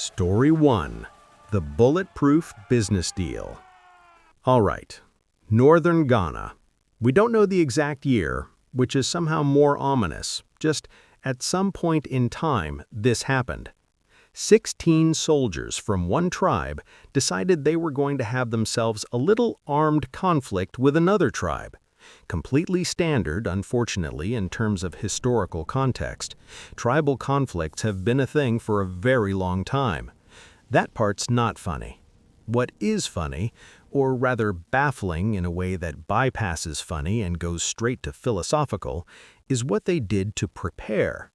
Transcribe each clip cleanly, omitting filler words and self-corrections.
Story 1. The Bulletproof Business Deal. All right, Northern Ghana. We don't know the exact year, which is somehow more ominous. Just at some point in time, this happened. 16 soldiers from one tribe decided they were going to have themselves a little armed conflict with another tribe. Completely standard, unfortunately, in terms of historical context. Tribal conflicts have been a thing for a very long time. That part's not funny. What is funny, or rather baffling in a way that bypasses funny and goes straight to philosophical, is what they did to prepare.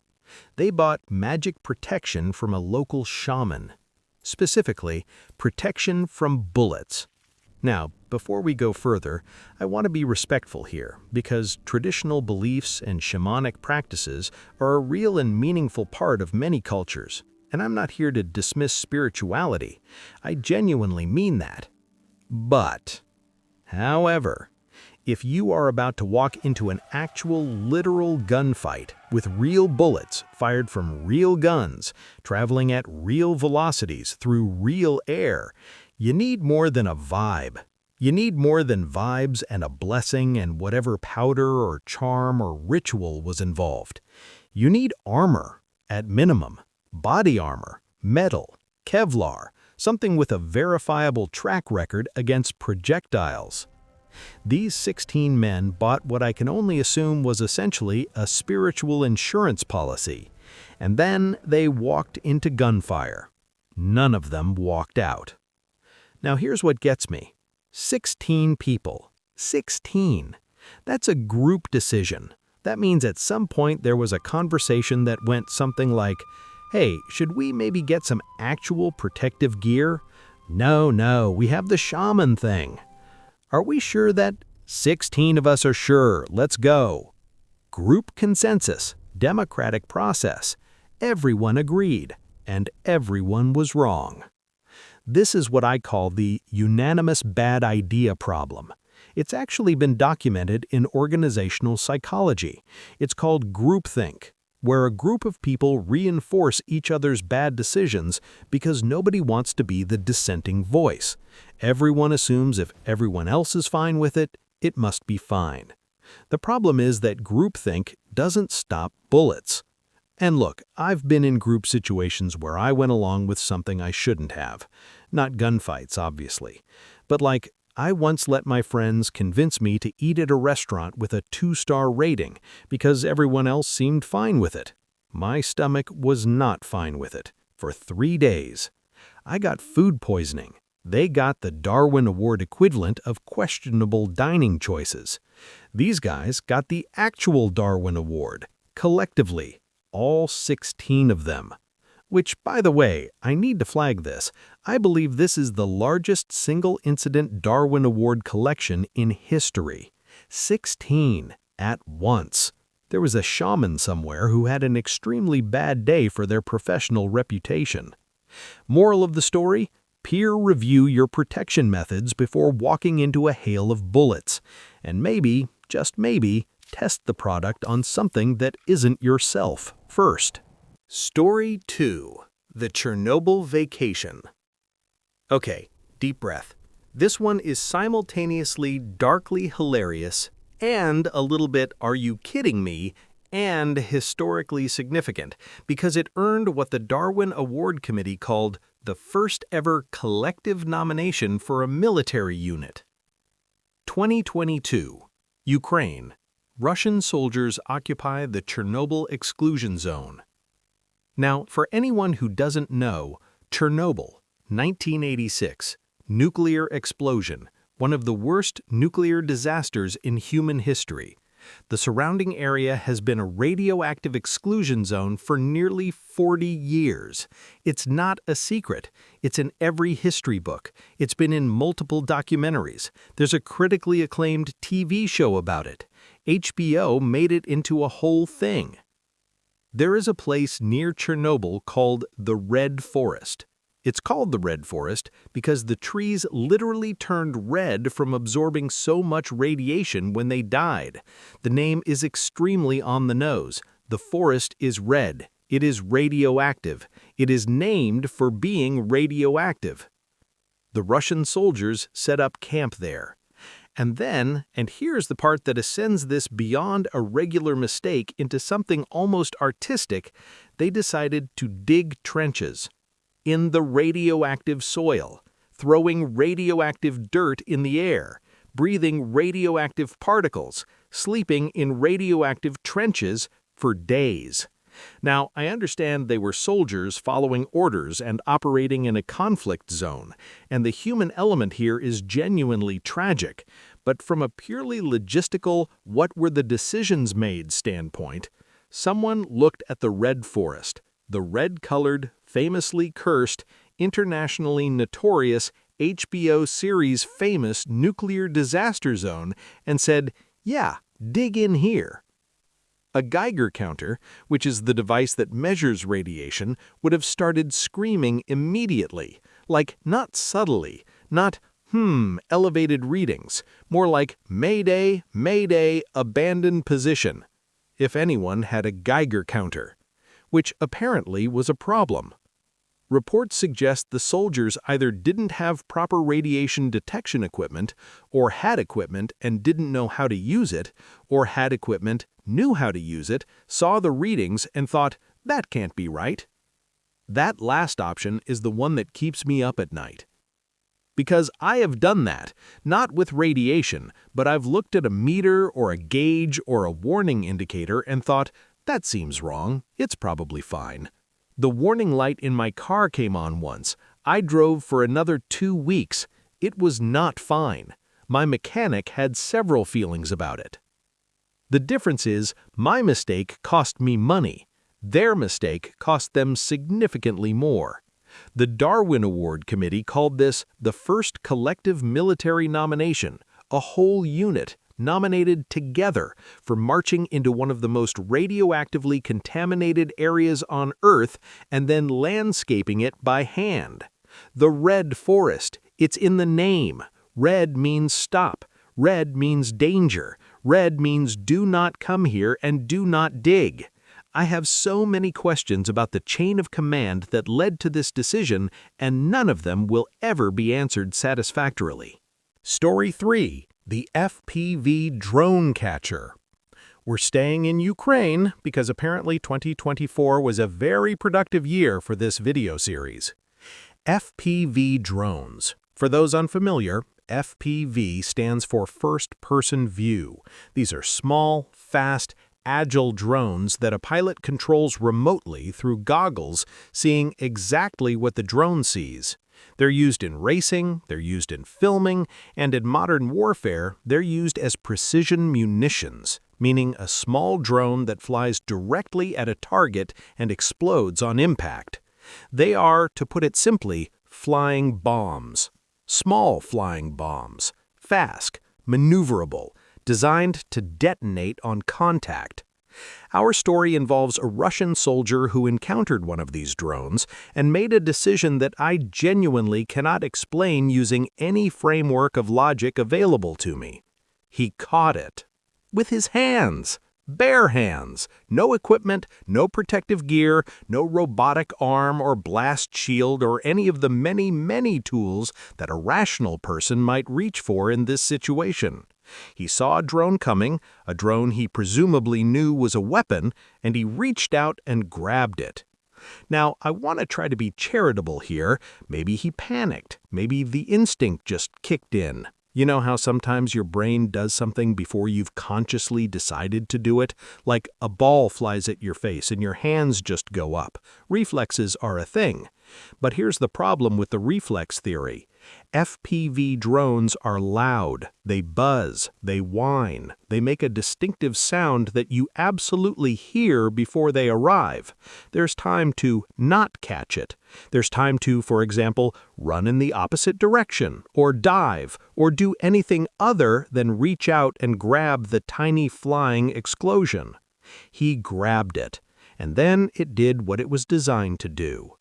They bought magic protection from a local shaman. Specifically, protection from bullets. Now, before we go further, I want to be respectful here, because traditional beliefs and shamanic practices are a real and meaningful part of many cultures, and I'm not here to dismiss spirituality. I genuinely mean that. However, if you are about to walk into an actual literal gunfight with real bullets fired from real guns, traveling at real velocities through real air, you need more than a vibe. You need more than vibes and a blessing and whatever powder or charm or ritual was involved. You need armor, at minimum, body armor, metal, Kevlar, something with a verifiable track record against projectiles. These 16 men bought what I can only assume was essentially a spiritual insurance policy, and then they walked into gunfire. None of them walked out. Now here's what gets me. 16 people. 16. That's a group decision. That means at some point there was a conversation that went something like, "Hey, should we maybe get some actual protective gear? No, we have the shaman thing. Are we sure that 16 of us are sure? Let's go." Group consensus, democratic process. Everyone agreed, and everyone was wrong. This is what I call the unanimous bad idea problem. It's actually been documented in organizational psychology. It's called groupthink, where a group of people reinforce each other's bad decisions because nobody wants to be the dissenting voice. Everyone assumes if everyone else is fine with it, it must be fine. The problem is that groupthink doesn't stop bullets. And look, I've been in group situations where I went along with something I shouldn't have. Not gunfights, obviously. But I once let my friends convince me to eat at a restaurant with a 2-star rating because everyone else seemed fine with it. My stomach was not fine with it for 3 days. I got food poisoning. They got the Darwin Award equivalent of questionable dining choices. These guys got the actual Darwin Award, collectively. All 16 of them. Which, by the way, I need to flag this. I believe this is the largest single-incident Darwin Award collection in history. 16 at once. There was a shaman somewhere who had an extremely bad day for their professional reputation. Moral of the story? Peer review your protection methods before walking into a hail of bullets. And maybe, just maybe, test the product on something that isn't yourself first. Story 2. The Chernobyl Vacation. Okay, deep breath. This one is simultaneously darkly hilarious and a little bit "are you kidding me?" and historically significant because it earned what the Darwin Award Committee called the first ever collective nomination for a military unit. 2022. Ukraine. Russian soldiers occupy the Chernobyl exclusion zone. Now, for anyone who doesn't know, Chernobyl, 1986, nuclear explosion, one of the worst nuclear disasters in human history. The surrounding area has been a radioactive exclusion zone for nearly 40 years. It's not a secret. It's in every history book. It's been in multiple documentaries. There's a critically acclaimed TV show about it. HBO made it into a whole thing. There is a place near Chernobyl called the Red Forest. It's called the Red Forest because the trees literally turned red from absorbing so much radiation when they died. The name is extremely on the nose. The forest is red. It is radioactive. It is named for being radioactive. The Russian soldiers set up camp there. And then, and here's the part that ascends this beyond a regular mistake into something almost artistic, they decided to dig trenches in the radioactive soil, throwing radioactive dirt in the air, breathing radioactive particles, sleeping in radioactive trenches for days. Now, I understand they were soldiers following orders and operating in a conflict zone, and the human element here is genuinely tragic, but from a purely logistical, what were the decisions made standpoint, someone looked at the red forest, the red-colored, famously cursed, internationally notorious HBO series famous nuclear disaster zone, and said, yeah, dig in here. A Geiger counter, which is the device that measures radiation, would have started screaming immediately, like not subtly, not elevated readings, more like Mayday, Mayday, abandoned position, if anyone had a Geiger counter, which apparently was a problem. Reports suggest the soldiers either didn't have proper radiation detection equipment, or had equipment and didn't know how to use it, or had equipment, knew how to use it, saw the readings and thought, that can't be right. That last option is the one that keeps me up at night. Because I have done that, not with radiation, but I've looked at a meter or a gauge or a warning indicator and thought, that seems wrong, it's probably fine. The warning light in my car came on once. I drove for another 2 weeks. It was not fine. My mechanic had several feelings about it. The difference is, my mistake cost me money. Their mistake cost them significantly more. The Darwin Award Committee called this the first collective military nomination, a whole unit nominated together for marching into one of the most radioactively contaminated areas on Earth and then landscaping it by hand. The red forest, it's in the name. Red means stop. Red means danger. Red means do not come here and do not dig. I have so many questions about the chain of command that led to this decision, and none of them will ever be answered satisfactorily. Story 3. The FPV Drone Catcher. We're staying in Ukraine because apparently 2024 was a very productive year for this video series. FPV drones. For those unfamiliar, FPV stands for first-person view. These are small, fast, agile drones that a pilot controls remotely through goggles, seeing exactly what the drone sees. They're used in racing, they're used in filming, and in modern warfare, they're used as precision munitions, meaning a small drone that flies directly at a target and explodes on impact. They are, to put it simply, flying bombs. Small flying bombs, fast, maneuverable, designed to detonate on contact. Our story involves a Russian soldier who encountered one of these drones and made a decision that I genuinely cannot explain using any framework of logic available to me. He caught it. With his hands. Bare hands. No equipment, no protective gear, no robotic arm or blast shield or any of the many, many tools that a rational person might reach for in this situation. He saw a drone coming, a drone he presumably knew was a weapon, and he reached out and grabbed it. Now, I want to try to be charitable here. Maybe he panicked. Maybe the instinct just kicked in. You know how sometimes your brain does something before you've consciously decided to do it? Like a ball flies at your face and your hands just go up. Reflexes are a thing. But here's the problem with the reflex theory. FPV drones are loud, they buzz, they whine, they make a distinctive sound that you absolutely hear before they arrive. There's time to not catch it. There's time to, for example, run in the opposite direction, or dive, or do anything other than reach out and grab the tiny flying exclusion. He grabbed it, and then it did what it was designed to do.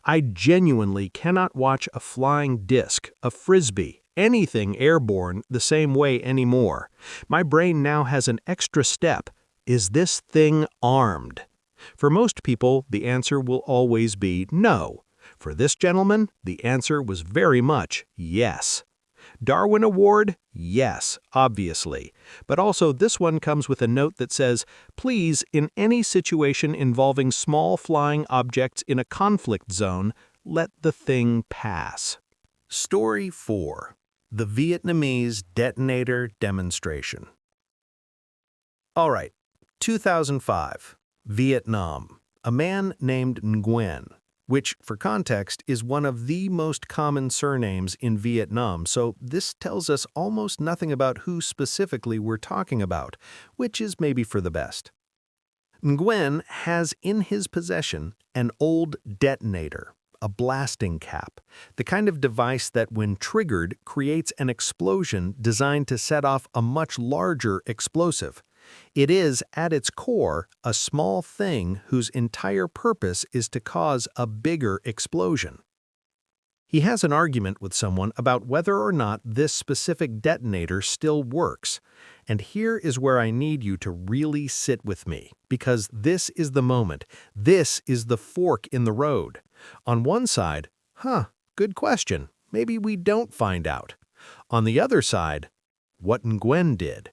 I genuinely cannot watch a flying disc, a frisbee, anything airborne the same way anymore. My brain now has an extra step. Is this thing armed? For most people, the answer will always be no. For this gentleman, the answer was very much yes. Darwin Award? Yes, obviously. But also this one comes with a note that says, please, in any situation involving small flying objects in a conflict zone, let the thing pass. Story 4. The Vietnamese Detonator Demonstration. All right, 2005, Vietnam. A man named Nguyen, which, for context, is one of the most common surnames in Vietnam, so this tells us almost nothing about who specifically we're talking about, which is maybe for the best. Nguyen has in his possession an old detonator, a blasting cap, the kind of device that, when triggered, creates an explosion designed to set off a much larger explosive. It is, at its core, a small thing whose entire purpose is to cause a bigger explosion. He has an argument with someone about whether or not this specific detonator still works, and here is where I need you to really sit with me, because this is the moment, this is the fork in the road. On one side, good question, maybe we don't find out. On the other side, what Nguyen did.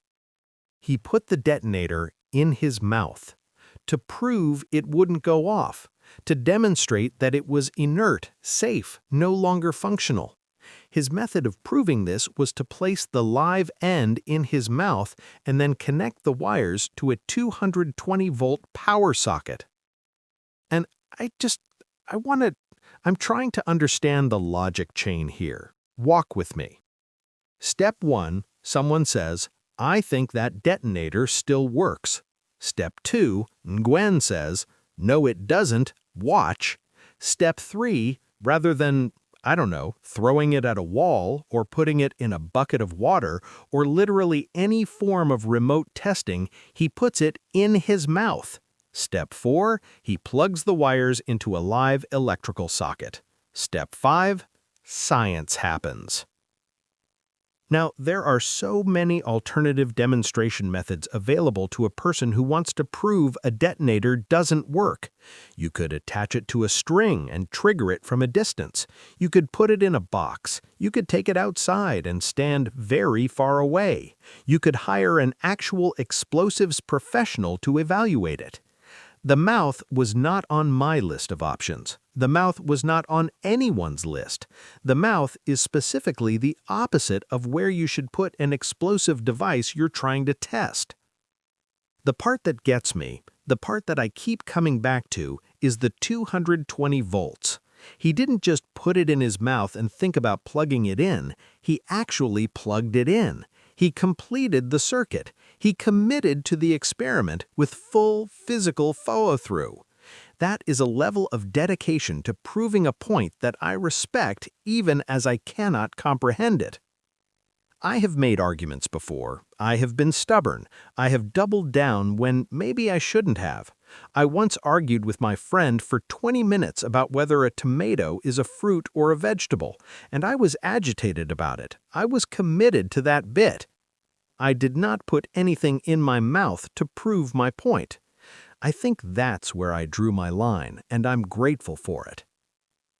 He put the detonator in his mouth to prove it wouldn't go off, to demonstrate that it was inert, safe, no longer functional. His method of proving this was to place the live end in his mouth and then connect the wires to a 220-volt power socket. And I'm trying to understand the logic chain here. Walk with me. Step 1, someone says, I think that detonator still works. Step 2, Nguyen says, no it doesn't, watch. Step 3, rather than, throwing it at a wall or putting it in a bucket of water or literally any form of remote testing, he puts it in his mouth. Step 4, he plugs the wires into a live electrical socket. Step 5, science happens. Now, there are so many alternative demonstration methods available to a person who wants to prove a detonator doesn't work. You could attach it to a string and trigger it from a distance. You could put it in a box. You could take it outside and stand very far away. You could hire an actual explosives professional to evaluate it. The mouth was not on my list of options. The mouth was not on anyone's list. The mouth is specifically the opposite of where you should put an explosive device you're trying to test. The part that gets me, the part that I keep coming back to, is the 220 volts. He didn't just put it in his mouth and think about plugging it in. He actually plugged it in. He completed the circuit. He committed to the experiment with full physical follow-through. That is a level of dedication to proving a point that I respect even as I cannot comprehend it. I have made arguments before. I have been stubborn. I have doubled down when maybe I shouldn't have. I once argued with my friend for 20 minutes about whether a tomato is a fruit or a vegetable, and I was agitated about it. I was committed to that bit. I did not put anything in my mouth to prove my point. I think that's where I drew my line, and I'm grateful for it.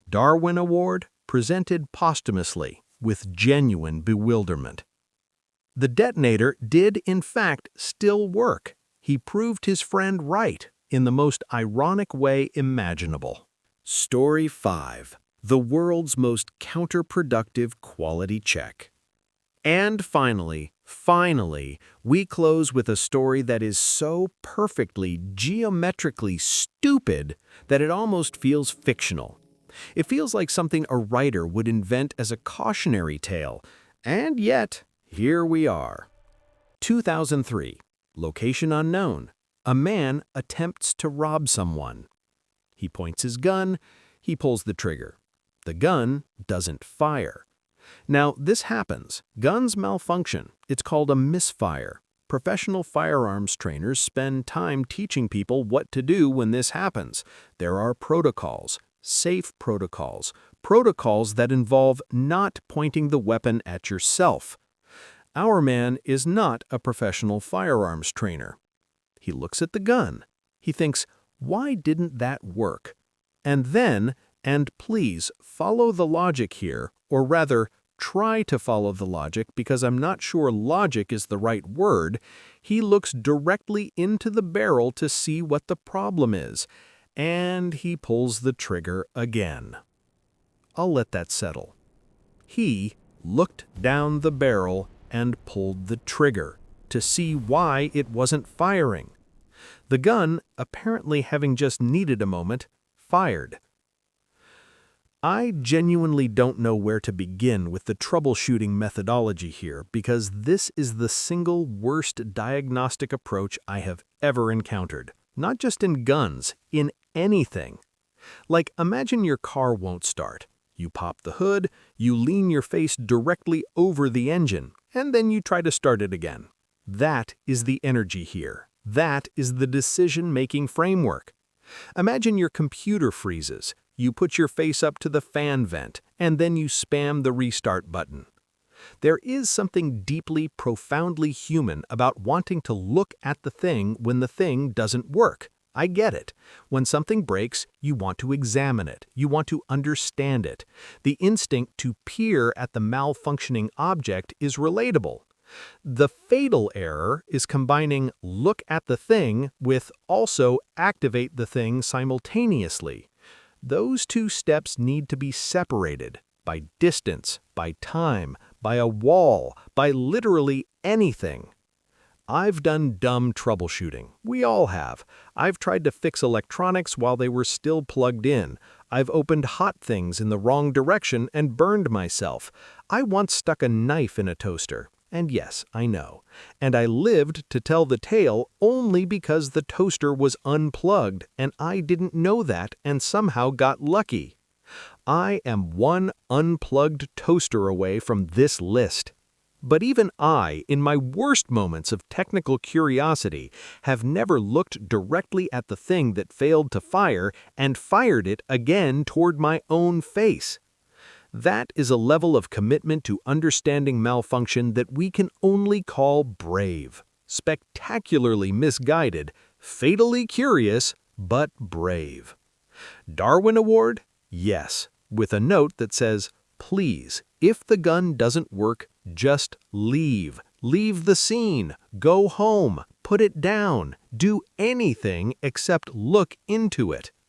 Darwin Award, presented posthumously, with genuine bewilderment. The detonator did, in fact, still work. He proved his friend right, in the most ironic way imaginable. Story 5. The world's most counterproductive quality check. And finally, we close with a story that is so perfectly, geometrically stupid that it almost feels fictional. It feels like something a writer would invent as a cautionary tale, and yet, here we are. 2003. Location unknown. A man attempts to rob someone. He points his gun, he pulls the trigger. The gun doesn't fire. Now, this happens. Guns malfunction. It's called a misfire. Professional firearms trainers spend time teaching people what to do when this happens. There are protocols, safe protocols, protocols that involve not pointing the weapon at yourself. Our man is not a professional firearms trainer. He looks at the gun. He thinks, Why didn't that work? And then, and please follow the logic here, or rather, try to follow the logic because I'm not sure logic is the right word, he looks directly into the barrel to see what the problem is, and he pulls the trigger again. I'll let that settle. He looked down the barrel and pulled the trigger to see why it wasn't firing. The gun, apparently having just needed a moment, fired. I genuinely don't know where to begin with the troubleshooting methodology here because this is the single worst diagnostic approach I have ever encountered. Not just in guns, in anything. Like, imagine your car won't start. You pop the hood, you lean your face directly over the engine, and then you try to start it again. That is the energy here. That is the decision-making framework. Imagine your computer freezes. You put your face up to the fan vent, and then you spam the restart button. There is something deeply, profoundly human about wanting to look at the thing when the thing doesn't work. I get it. When something breaks, you want to examine it. You want to understand it. The instinct to peer at the malfunctioning object is relatable. The fatal error is combining look at the thing with also activate the thing simultaneously. Those two steps need to be separated by distance, by time, by a wall, by literally anything. I've done dumb troubleshooting. We all have. I've tried to fix electronics while they were still plugged in. I've opened hot things in the wrong direction and burned myself. I once stuck a knife in a toaster. And yes, I know. And I lived to tell the tale only because the toaster was unplugged and I didn't know that and somehow got lucky. I am one unplugged toaster away from this list. But even I, in my worst moments of technical curiosity, have never looked directly at the thing that failed to fire and fired it again toward my own face. That is a level of commitment to understanding malfunction that we can only call brave. Spectacularly misguided, fatally curious, but brave. Darwin Award? Yes, with a note that says, please, if the gun doesn't work, just leave. Leave the scene. Go home. Put it down. Do anything except look into it.